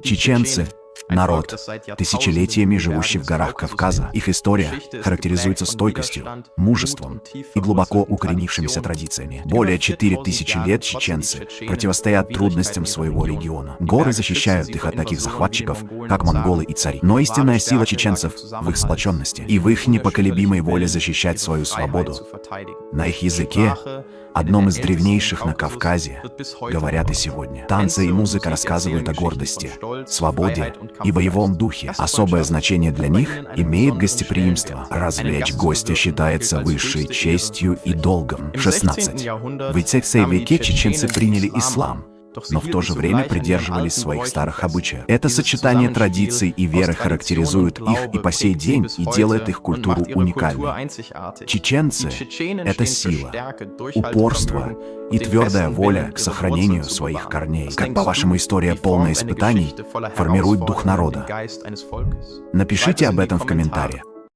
Чеченцы — народ, тысячелетиями живущий в горах Кавказа. Их история характеризуется стойкостью, мужеством и глубоко укоренившимися традициями. Более 4000 лет чеченцы противостоят трудностям своего региона. Горы защищают их от таких захватчиков, как монголы и цари. Но истинная сила чеченцев в их сплоченности и в их непоколебимой воле защищать свою свободу. На их языке, одном из древнейших на Кавказе, говорят и сегодня. Танцы и музыка рассказывают о гордости, свободе и боевом духе. Особое значение для них имеет гостеприимство. Развлечь гостя считается высшей честью и долгом. 16. В XVII веке чеченцы приняли ислам, но в то же время придерживались своих старых обычаев. Это сочетание традиций и веры характеризует их и по сей день и делает их культуру уникальной. Чеченцы — это сила, упорство и твердая воля к сохранению своих корней. Как, по-вашему, история полная испытаний формирует дух народа? Напишите об этом в комментариях.